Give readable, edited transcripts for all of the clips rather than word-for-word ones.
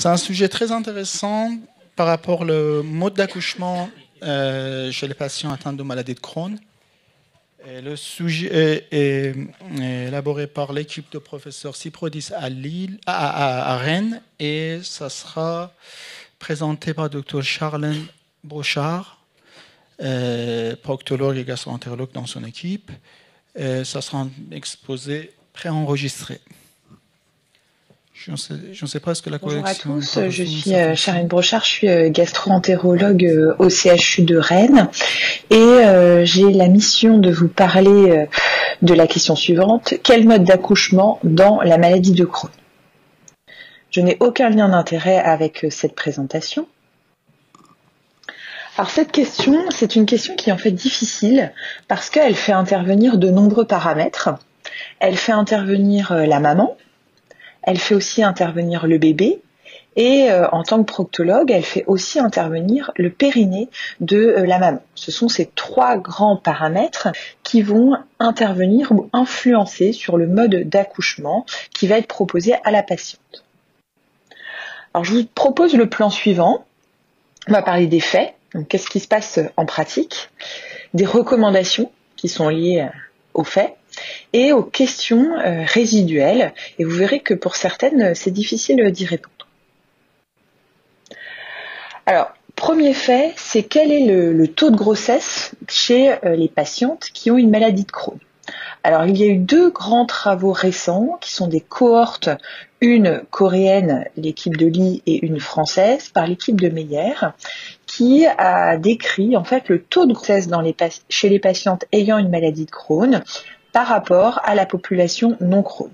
C'est un sujet très intéressant par rapport au mode d'accouchement chez les patients atteints de maladie de Crohn. Et le sujet est élaboré par l'équipe de professeur Cyprodis à Rennes, et ça sera présenté par Dr Charlène Brochard, proctologue et gastro-entérologue dans son équipe. Et ça sera un exposé préenregistré. Je ne sais pas ce que la connexion... Bonjour à tous, je suis Charlène Brochard, je suis gastro-entérologue au CHU de Rennes et j'ai la mission de vous parler de la question suivante: quel mode d'accouchement dans la maladie de Crohn? Je n'ai aucun lien d'intérêt avec cette présentation. Alors cette question, c'est une question qui est en fait difficile parce qu'elle fait intervenir de nombreux paramètres. Elle fait intervenir la maman, elle fait aussi intervenir le bébé et en tant que proctologue, elle fait aussi intervenir le périnée de la maman. Ce sont ces trois grands paramètres qui vont intervenir ou influencer sur le mode d'accouchement qui va être proposé à la patiente. Alors je vous propose le plan suivant. On va parler des faits, donc qu'est-ce qui se passe en pratique, des recommandations qui sont liées aux faits, et aux questions résiduelles, et vous verrez que pour certaines, c'est difficile d'y répondre. Alors, premier fait, c'est quel est le taux de grossesse chez les patientes qui ont une maladie de Crohn. Alors, il y a eu deux grands travaux récents qui sont des cohortes, une coréenne, l'équipe de Lee, et une française par l'équipe de Meyer, qui a décrit en fait le taux de grossesse chez les patientes ayant une maladie de Crohn par rapport à la population non Crohn.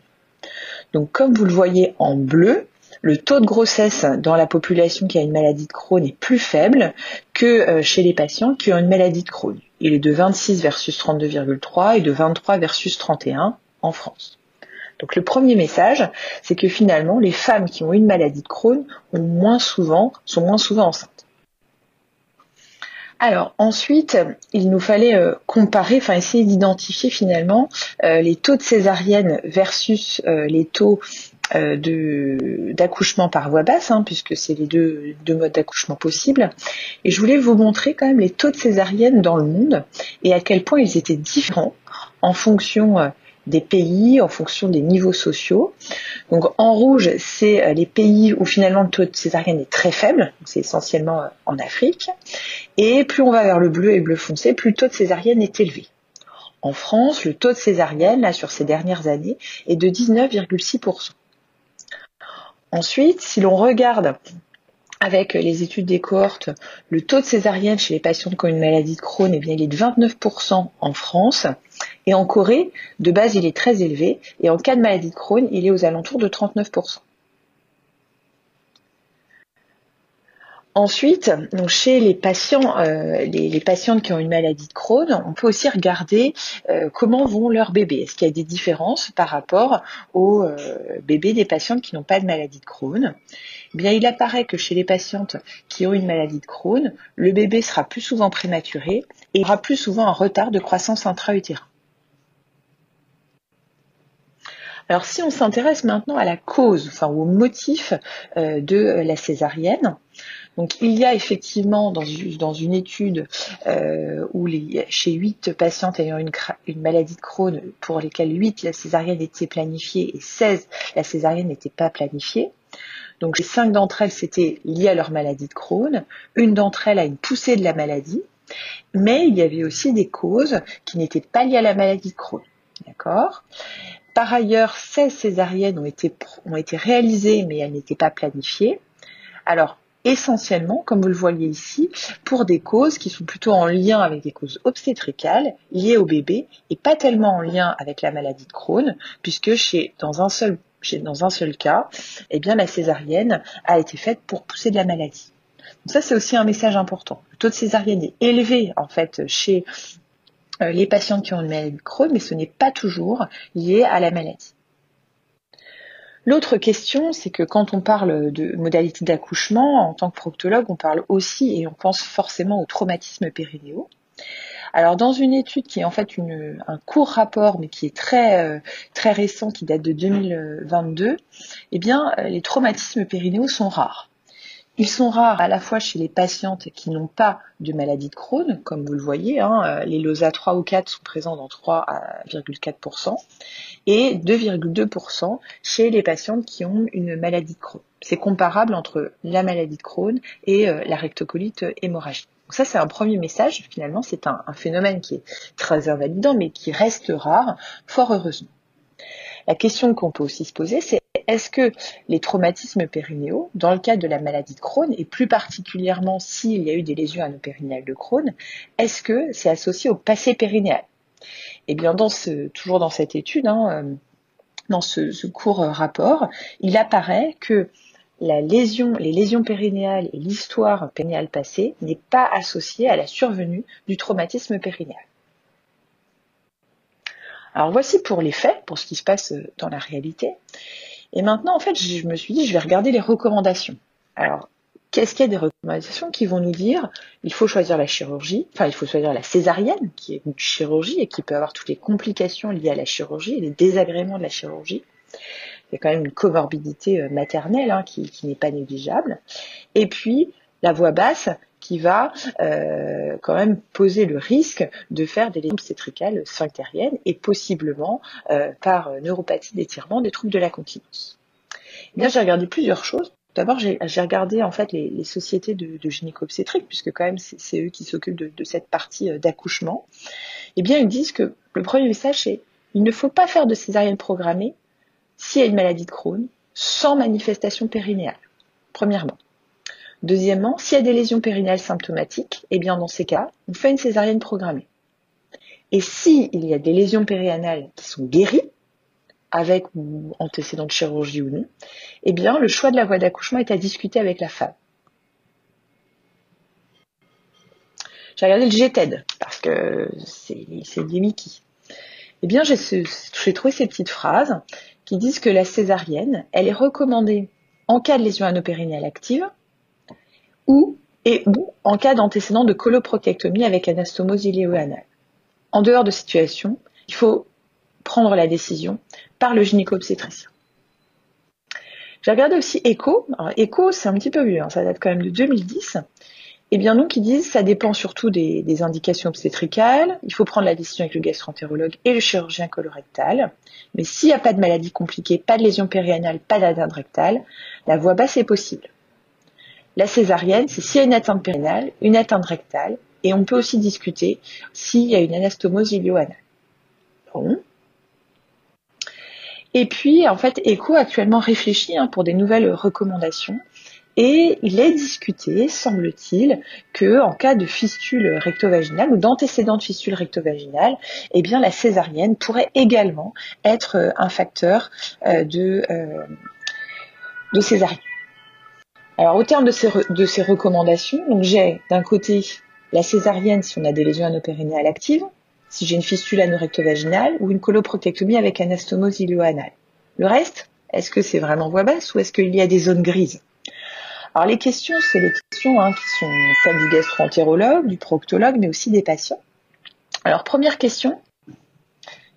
Donc comme vous le voyez en bleu, le taux de grossesse dans la population qui a une maladie de Crohn est plus faible que chez les patients qui ont une maladie de Crohn. Il est de 26 versus 32,3 et de 23 versus 31 en France. Donc le premier message, c'est que finalement les femmes qui ont une maladie de Crohn sont moins souvent enceintes. Alors ensuite, il nous fallait comparer, essayer d'identifier finalement les taux de césarienne versus les taux d'accouchement par voie basse, puisque c'est les deux modes d'accouchement possibles. Et je voulais vous montrer quand même les taux de césarienne dans le monde et à quel point ils étaient différents en fonction des pays, en fonction des niveaux sociaux. Donc en rouge, c'est les pays où finalement le taux de césarienne est très faible, c'est essentiellement en Afrique. Et plus on va vers le bleu et bleu foncé, plus le taux de césarienne est élevé. En France, le taux de césarienne, là, sur ces dernières années, est de 19,6%. Ensuite, si l'on regarde avec les études des cohortes, le taux de césarienne chez les patients qui ont une maladie de Crohn, il est de 29% en France. Et en Corée, de base, il est très élevé. Et en cas de maladie de Crohn, il est aux alentours de 39%. Ensuite, donc chez les patients, les patientes qui ont une maladie de Crohn, on peut aussi regarder comment vont leurs bébés. Est-ce qu'il y a des différences par rapport aux bébés des patientes qui n'ont pas de maladie de Crohn? Bien, il apparaît que chez les patientes qui ont une maladie de Crohn, le bébé sera plus souvent prématuré et aura plus souvent un retard de croissance intra-utérin. Alors, si on s'intéresse maintenant à la cause, au motif de la césarienne, donc il y a effectivement dans une étude chez 8 patientes ayant une maladie de Crohn, pour lesquelles 8 la césarienne était planifiée et 16 la césarienne n'était pas planifiée. Donc les 5 d'entre elles c'était lié à leur maladie de Crohn, une d'entre elles a une poussée de la maladie, mais il y avait aussi des causes qui n'étaient pas liées à la maladie de Crohn. D'accord ? Par ailleurs, 16 césariennes ont été réalisées, mais elles n'étaient pas planifiées. Alors, essentiellement, comme vous le voyez ici, pour des causes qui sont plutôt en lien avec des causes obstétricales, liées au bébé, et pas tellement en lien avec la maladie de Crohn, puisque dans un seul cas, la césarienne a été faite pour pousser de la maladie. Donc ça, c'est aussi un message important. Le taux de césarienne est élevé, en fait, chez les patients qui ont une maladie de Crohn, mais ce n'est pas toujours lié à la maladie. L'autre question, c'est que quand on parle de modalité d'accouchement, en tant que proctologue, on parle aussi et on pense forcément aux traumatismes périnéaux. Alors, dans une étude qui est en fait un court rapport, mais qui est très récent, qui date de 2022, eh bien, les traumatismes périnéaux sont rares. Ils sont rares à la fois chez les patientes qui n'ont pas de maladie de Crohn, comme vous le voyez, les LOSA 3 ou 4 sont présents dans 3,4%, et 2,2% chez les patientes qui ont une maladie de Crohn. C'est comparable entre la maladie de Crohn et la rectocolite hémorragique. Donc ça, c'est un premier message. Finalement, c'est un phénomène qui est très invalidant, mais qui reste rare, fort heureusement. La question qu'on peut aussi se poser, c'est est-ce que les traumatismes périnéaux, dans le cadre de la maladie de Crohn, et plus particulièrement s'il y a eu des lésions anopérinéales de Crohn, est-ce que c'est associé au passé périnéal? Eh bien, toujours dans cette étude, dans ce court rapport, il apparaît que les lésions périnéales et l'histoire périnéale passée n'est pas associée à la survenue du traumatisme périnéal. Alors voici pour les faits, pour ce qui se passe dans la réalité. Et maintenant, en fait, je me suis dit, je vais regarder les recommandations. Alors, qu'est-ce qu'il y a des recommandations qui vont nous dire il faut choisir la chirurgie, il faut choisir la césarienne, qui est une chirurgie et qui peut avoir toutes les complications liées à la chirurgie et les désagréments de la chirurgie. Il y a quand même une comorbidité maternelle qui n'est pas négligeable. Et puis, la voie basse qui va quand même poser le risque de faire des lésions obstétricales sphinctériennes et possiblement par neuropathie d'étirement des troubles de la continence. Eh bien, j'ai regardé plusieurs choses. D'abord, j'ai regardé en fait les sociétés de gynéco-obstétrique, puisque quand même c'est eux qui s'occupent de cette partie d'accouchement. Eh bien, ils disent que le premier message, c'est il ne faut pas faire de césarienne programmée s'il y a une maladie de Crohn sans manifestation périnéale, premièrement. Deuxièmement, s'il y a des lésions périnéales symptomatiques, eh bien dans ces cas, on fait une césarienne programmée. Et s'il y a des lésions périnéales qui sont guéries, avec ou antécédent de chirurgie ou non, eh bien le choix de la voie d'accouchement est à discuter avec la femme. J'ai regardé le GTED, parce que c'est des Mickey. Eh bien j'ai trouvé ces petites phrases qui disent que la césarienne, elle est recommandée en cas de lésion anopérinéale active, ou en cas d'antécédent de coloproctectomie avec anastomose iléo-anale. En dehors de situation, il faut prendre la décision par le gynéco-obstétricien. J'ai regardé aussi ECHO. Alors, ECHO, c'est un petit peu vieux, ça date quand même de 2010. Eh bien, donc, ils disent ça dépend surtout des indications obstétricales. Il faut prendre la décision avec le gastro-entérologue et le chirurgien colorectal. Mais s'il n'y a pas de maladie compliquée, pas de lésion périanale, pas d'atteinte rectale, la voie basse est possible. La césarienne, c'est s'il y a une atteinte périnéale, une atteinte rectale, et on peut aussi discuter s'il y a une anastomose iléo-anale. Bon. Et puis, en fait, ECHO actuellement réfléchit pour des nouvelles recommandations, et il est discuté, semble-t-il, que en cas de fistule rectovaginale ou d'antécédent de fistule rectovaginale, eh bien la césarienne pourrait également être un facteur de césarienne. Alors, au terme de ces recommandations, donc j'ai d'un côté la césarienne si on a des lésions anopérinéales actives, si j'ai une fistule anorectovaginale ou une coloproctectomie avec anastomose iléo-anale. Le reste, est-ce que c'est vraiment voie basse ou est-ce qu'il y a des zones grises? Alors, les questions, c'est les questions qui sont celles du gastro-entérologue, du proctologue, mais aussi des patients. Alors, première question.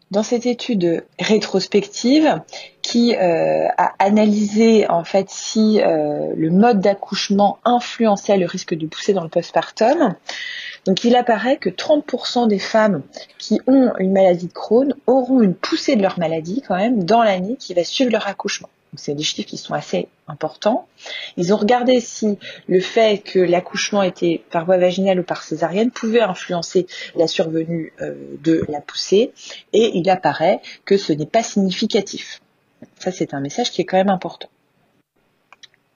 Dans cette étude rétrospective qui a analysé en fait si le mode d'accouchement influençait le risque de poussée dans le postpartum, donc il apparaît que 30% des femmes qui ont une maladie de Crohn auront une poussée de leur maladie quand même dans l'année qui va suivre leur accouchement. Donc c'est des chiffres qui sont assez importants. Ils ont regardé si le fait que l'accouchement était par voie vaginale ou par césarienne pouvait influencer la survenue de la poussée, et il apparaît que ce n'est pas significatif. Ça, c'est un message qui est quand même important.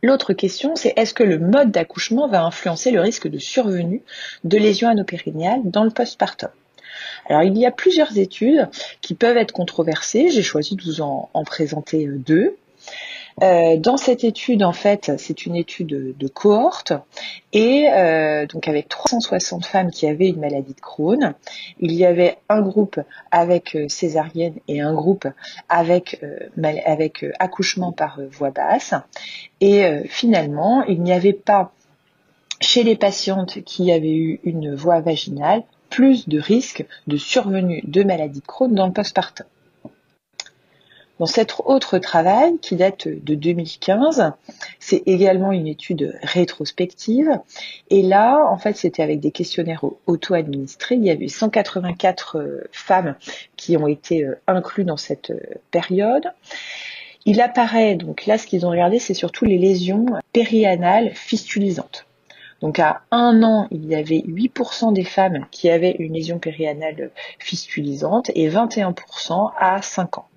L'autre question, c'est est-ce que le mode d'accouchement va influencer le risque de survenue de lésions anopérinéales dans le postpartum? Alors, il y a plusieurs études qui peuvent être controversées. J'ai choisi de vous en présenter deux. Dans cette étude, en fait, c'est une étude de cohorte et donc avec 360 femmes qui avaient une maladie de Crohn. Il y avait un groupe avec césarienne et un groupe avec accouchement par voie basse. Et finalement, il n'y avait pas chez les patientes qui avaient eu une voie vaginale plus de risques de survenue de maladie de Crohn dans le postpartum. Dans cet autre travail, qui date de 2015, c'est également une étude rétrospective. Et là, en fait, c'était avec des questionnaires auto-administrés. Il y avait 184 femmes qui ont été incluses dans cette période. Il apparaît, donc là, ce qu'ils ont regardé, c'est surtout les lésions périanales fistulisantes. Donc à 1 an, il y avait 8% des femmes qui avaient une lésion périanale fistulisante et 21% à 5 ans.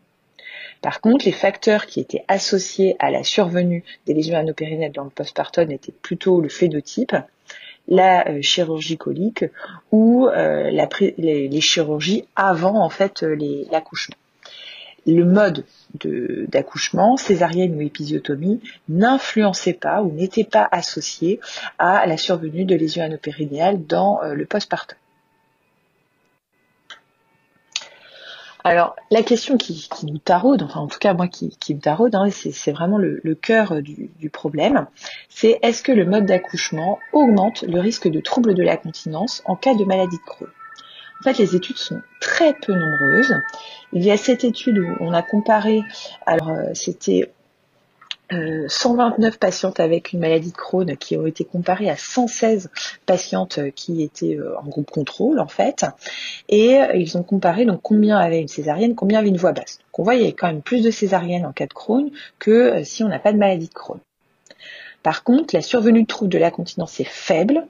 Par contre, les facteurs qui étaient associés à la survenue des lésions anopérinéales dans le postpartum étaient plutôt le phénotype, la chirurgie colique ou les chirurgies avant en fait l'accouchement. Le mode d'accouchement, césarienne ou épisiotomie, n'influençait pas ou n'était pas associé à la survenue de lésions anopérinéales dans le postpartum. Alors, la question qui nous taraude, enfin en tout cas moi qui me taraude, hein, c'est vraiment le cœur du problème, c'est est-ce que le mode d'accouchement augmente le risque de troubles de la continence en cas de maladie de Crohn? En fait, les études sont très peu nombreuses. Il y a cette étude où on a comparé, alors c'était 129 patientes avec une maladie de Crohn qui ont été comparées à 116 patientes qui étaient en groupe contrôle en fait, et ils ont comparé donc combien avait une césarienne, combien avait une voie basse. Donc on voit il y a quand même plus de césariennes en cas de Crohn que si on n'a pas de maladie de Crohn. Par contre, la survenue de troubles de la continence est faible.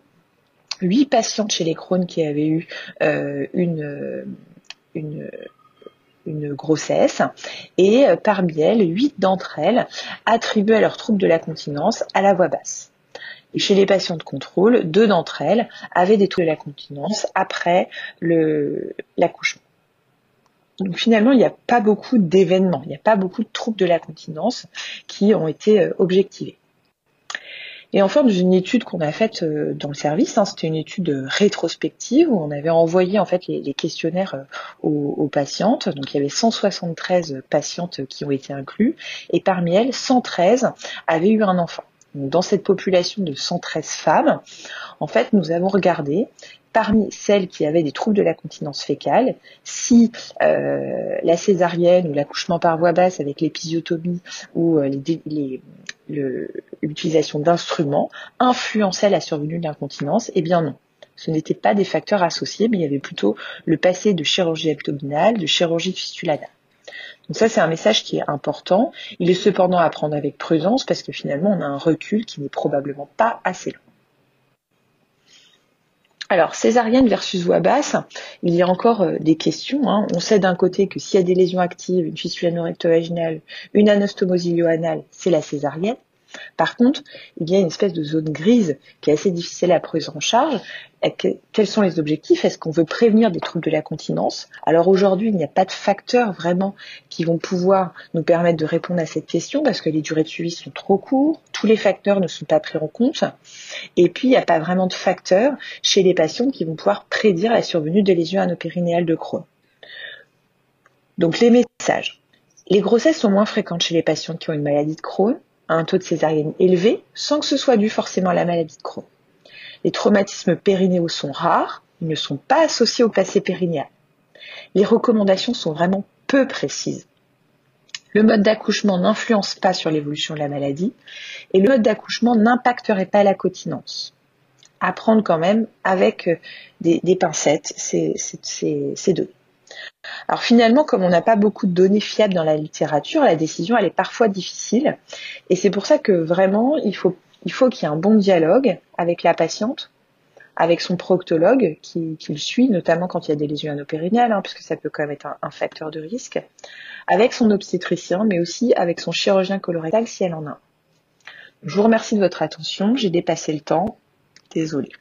8 patientes chez les Crohn qui avaient eu une grossesse, et parmi elles, 8 d'entre elles attribuaient leurs troubles de la continence à la voie basse. Et chez les patients de contrôle, 2 d'entre elles avaient des troubles de la continence après l'accouchement. Donc finalement, il n'y a pas beaucoup d'événements, il n'y a pas beaucoup de troubles de la continence qui ont été objectivés. Et enfin, dans une étude qu'on a faite dans le service, c'était une étude rétrospective où on avait envoyé en fait les questionnaires aux patientes. Donc il y avait 173 patientes qui ont été incluses et parmi elles, 113 avaient eu un enfant. Donc, dans cette population de 113 femmes, en fait, nous avons regardé parmi celles qui avaient des troubles de la continence fécale, si la césarienne ou l'accouchement par voie basse avec l'épisiotomie ou l'utilisation d'instruments influençait la survenue de l'incontinence, eh bien non. Ce n'étaient pas des facteurs associés, mais il y avait plutôt le passé de chirurgie abdominale, de chirurgie fistulanale. Donc ça, c'est un message qui est important. Il est cependant à prendre avec prudence parce que finalement, on a un recul qui n'est probablement pas assez long. Alors, césarienne versus voie basse, il y a encore des questions. On sait d'un côté que s'il y a des lésions actives, une fistule anorectovaginale, une anastomosie ilio-anale, c'est la césarienne. Par contre, il y a une espèce de zone grise qui est assez difficile à prendre en charge. Quels sont les objectifs? Est-ce qu'on veut prévenir des troubles de la continence? Alors aujourd'hui, il n'y a pas de facteurs vraiment qui vont pouvoir nous permettre de répondre à cette question parce que les durées de suivi sont trop courtes, tous les facteurs ne sont pas pris en compte, et puis il n'y a pas vraiment de facteurs chez les patients qui vont pouvoir prédire la survenue de lésions anopérinéales de Crohn. Donc les messages. Les grossesses sont moins fréquentes chez les patients qui ont une maladie de Crohn, un taux de césarienne élevé, sans que ce soit dû forcément à la maladie de Crohn. Les traumatismes périnéaux sont rares, ils ne sont pas associés au passé périnéal. Les recommandations sont vraiment peu précises. Le mode d'accouchement n'influence pas sur l'évolution de la maladie et le mode d'accouchement n'impacterait pas la continence. À prendre quand même avec des pincettes ces données. Alors finalement, comme on n'a pas beaucoup de données fiables dans la littérature, la décision elle est parfois difficile et c'est pour ça que vraiment il faut qu'il y ait un bon dialogue avec la patiente, avec son proctologue qui le suit, notamment quand il y a des lésions anopérinéales, puisque ça peut quand même être un facteur de risque, avec son obstétricien, mais aussi avec son chirurgien colorectal si elle en a un. Je vous remercie de votre attention, j'ai dépassé le temps, désolée.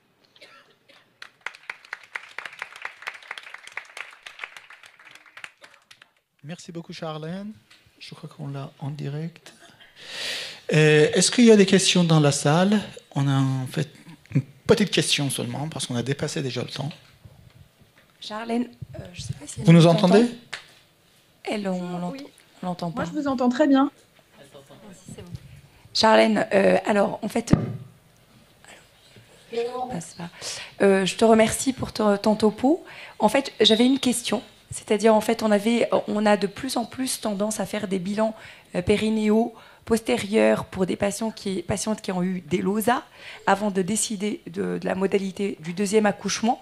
Merci beaucoup Charlène, je crois qu'on l'a en direct. Est-ce qu'il y a des questions dans la salle? On a en fait une petite question seulement parce qu'on a dépassé déjà le temps. Charlène, je sais pas si vous nous entendez? On l'entend pas. Moi, je vous entends très bien. C'est bon. Charlène, alors en fait, Je te remercie pour ton topo. En fait, j'avais une question. C'est-à-dire, en fait, on a de plus en plus tendance à faire des bilans périnéaux postérieurs pour des patientes qui ont eu des LOSA avant de décider de la modalité du deuxième accouchement.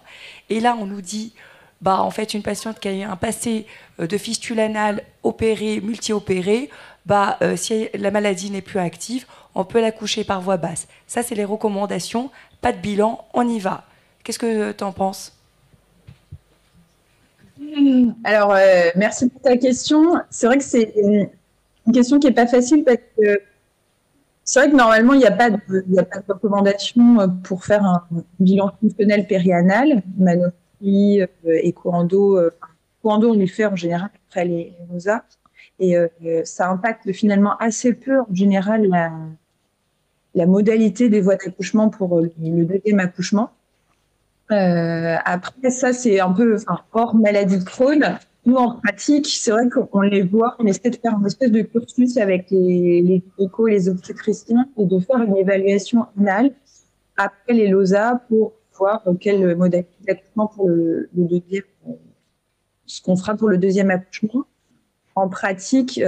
Et là, on nous dit, bah, en fait, une patiente qui a eu un passé de fistule anale opérée, multi-opérée, bah, si la maladie n'est plus active, on peut l'accoucher par voie basse. Ça, c'est les recommandations. Pas de bilan, on y va. Qu'est-ce que tu en penses? Alors, merci pour ta question. C'est vrai que c'est une question qui n'est pas facile parce que c'est vrai que normalement, il n'y a pas de recommandation pour faire un bilan fonctionnel périanal, manosplie, écho-endo. Écho-endo, on les fait en général après les LOSA. Et ça impacte finalement assez peu en général la modalité des voies d'accouchement pour le deuxième accouchement. Après, ça, c'est un peu hors maladie de Crohn. Nous, en pratique, c'est vrai qu'on les voit, on essaie de faire une espèce de cursus avec les gynécos, les obstétriciens, et de faire une évaluation anale après les LOSA pour voir quelle modalité d'accouchement pour le deuxième, ce qu'on fera pour le deuxième accouchement. En pratique, il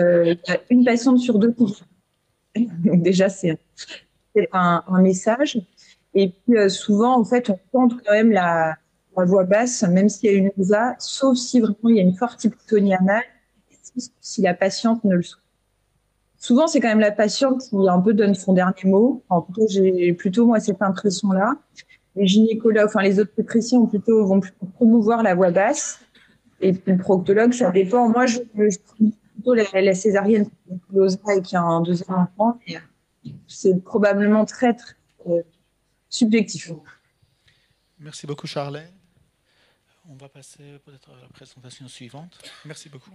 y a une patiente sur deux qui... Donc déjà, c'est un message. Et puis souvent, en fait, on tente quand même la voix basse, même s'il y a une LOSA, sauf si vraiment il y a une forte hypotonie anale, si la patiente ne le souhaite. Souvent, c'est quand même la patiente qui un peu donne son dernier mot. En tout cas, j'ai plutôt, moi, cette impression-là. Les gynécologues, enfin, les obstétriciens vont plutôt promouvoir la voix basse. Et puis le proctologue, ça dépend. Moi, je prends plutôt la césarienne pour LOSA et qu'il y a un deuxième enfant. Et c'est probablement très, très subjectif. Merci beaucoup, Charlène. On va passer peut-être à la présentation suivante. Merci beaucoup.